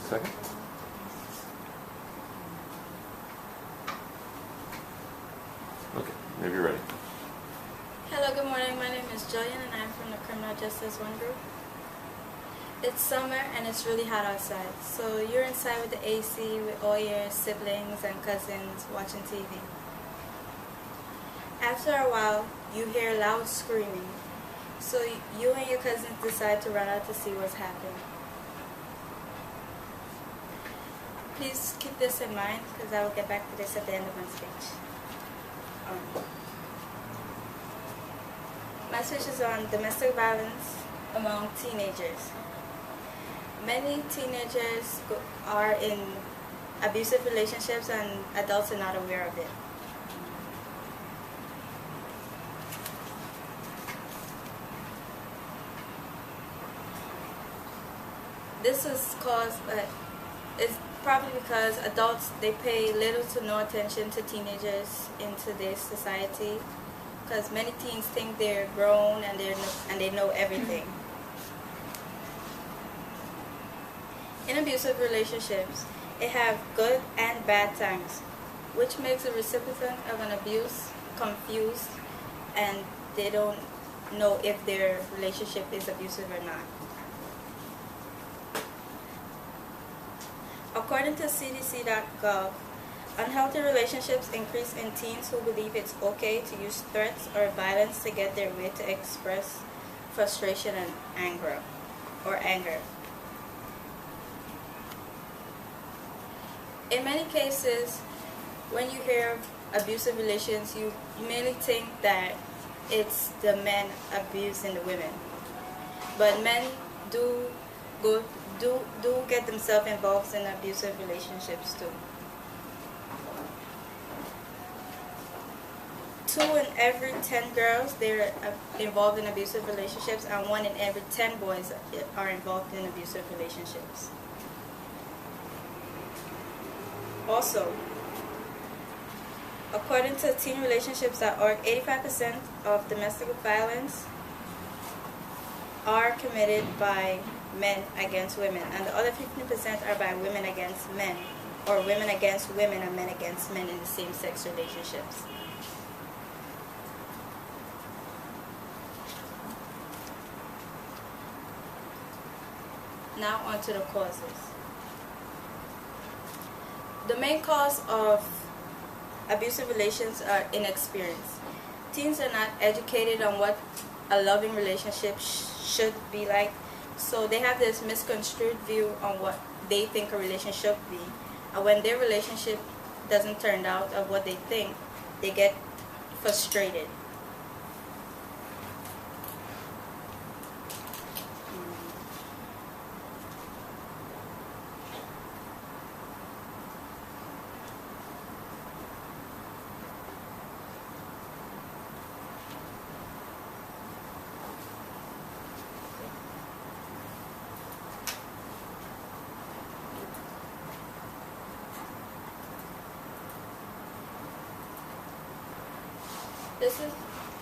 second. Okay, maybe you're ready. Hello, good morning. My name is Jillian and I'm from the Criminal Justice 1 group. It's summer and it's really hot outside. So you're inside with the AC with all your siblings and cousins watching TV. After a while, you hear loud screaming. So you and your cousins decide to run out to see what's happening. Please keep this in mind because I will get back to this at the end of my speech. My speech is on domestic violence among teenagers. Many teenagers are in abusive relationships and adults are not aware of it. This is caused, it's probably because adults, they pay little to no attention to teenagers in today's society, because many teens think they're grown and they know everything. In abusive relationships, it have good and bad times, which makes the recipient of an abuse confused and they don't know if their relationship is abusive or not. According to CDC.gov, unhealthy relationships increase in teens who believe it's okay to use threats or violence to get their way to express frustration and anger. In many cases, when you hear of abusive relations, you mainly think that it's the men abusing the women. But men do get themselves involved in abusive relationships too. 2 in every 10 girls, they're involved in abusive relationships, and 1 in every 10 boys are involved in abusive relationships. Also, according to teenrelationships.org, 85% of domestic violence are committed by men against women, and the other 15% are by women against men, or women against women and men against men in the same-sex relationships. Now on to the causes. The main cause of abusive relations are inexperience. Teens are not educated on what a loving relationship should be like, so they have this misconstrued view on what they think a relationship should be. And when their relationship doesn't turn out of what they think, they get frustrated.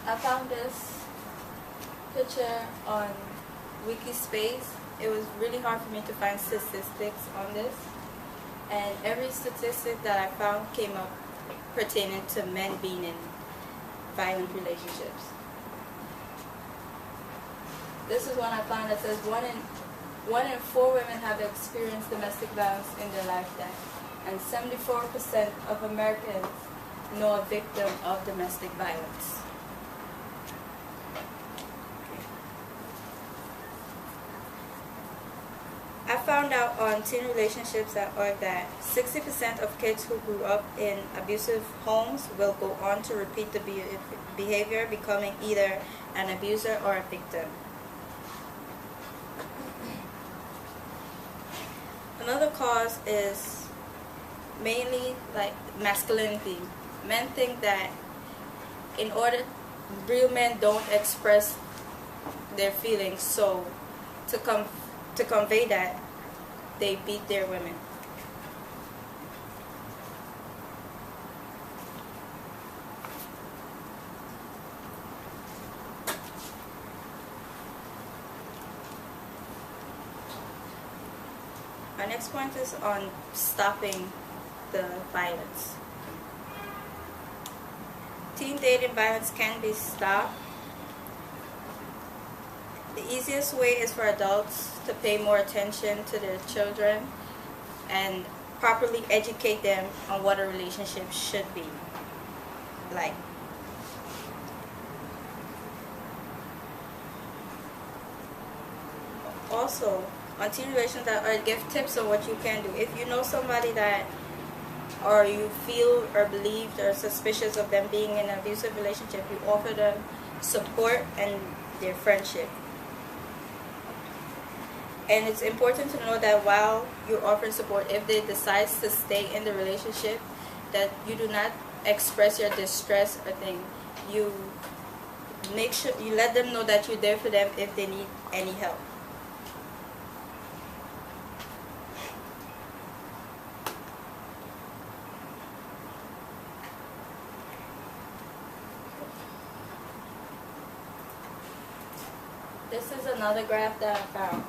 I found this picture on Wikispace. It was really hard for me to find statistics on this, and every statistic that I found came up pertaining to men being in violent relationships. This is one I found that says 1 in 4 women have experienced domestic violence in their lifetime, and 74% of Americans know a victim of domestic violence. I found out on teenrelationships.org that 60% of kids who grew up in abusive homes will go on to repeat the behavior, becoming either an abuser or a victim. Another cause is mainly like masculinity. Men think that real men don't express their feelings, so to convey that, they beat their women. My next point is on stopping the violence. Teen dating violence can be stopped. The easiest way is for adults to pay more attention to their children and properly educate them on what a relationship should be like. Also, on teen relations, I give tips on what you can do. If you know somebody that, or you feel or believe or suspicious of them being in an abusive relationship, you offer them support and their friendship. And it's important to know that while you're offering support, if they decide to stay in the relationship, that you do not express your distress or thing. You make sure you let them know that you're there for them if they need any help. This is another graph that I found.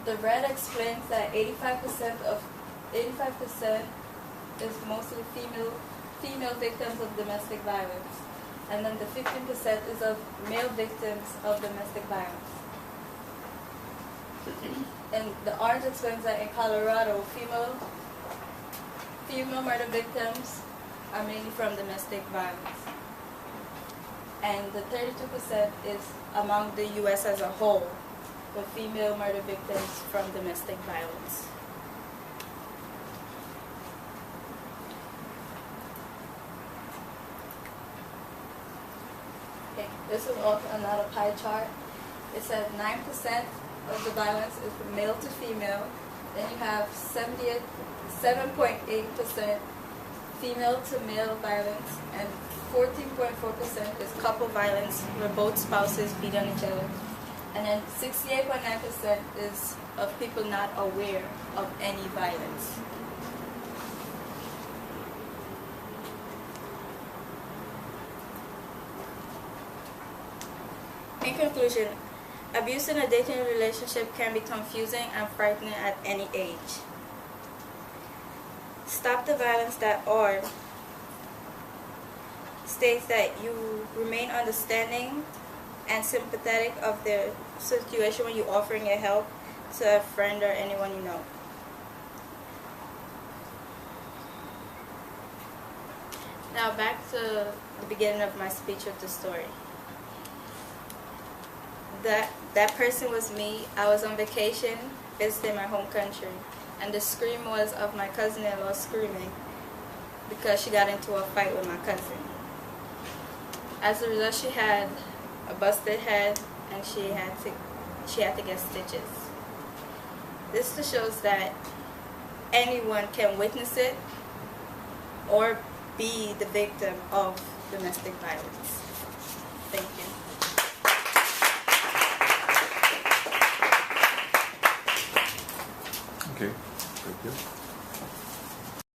The red explains that 85% is mostly female victims of domestic violence, and then the 15% is of male victims of domestic violence. And the orange explains that in Colorado, female murder victims are mainly from domestic violence. And the 32% is among the U.S. as a whole, the female murder victims from domestic violence. Okay, this is also another pie chart. It says 9% of the violence is from male to female. Then you have 7.8% female to male violence, and 14.4% is couple violence, where both spouses beat on each other. And then 68.9% is of people not aware of any violence. In conclusion, abuse in a dating relationship can be confusing and frightening at any age. Stop the Violence .org states that you remain understanding and sympathetic of their situation when you're offering your help to a friend or anyone you know. Now back to the beginning of my speech with the story. That person was me. I was on vacation visiting my home country, and the scream was of my cousin-in-law screaming because she got into a fight with my cousin. As a result, she had a busted head, and she had to get stitches. This just shows that anyone can witness it or be the victim of domestic violence. Thank you. Okay, thank you.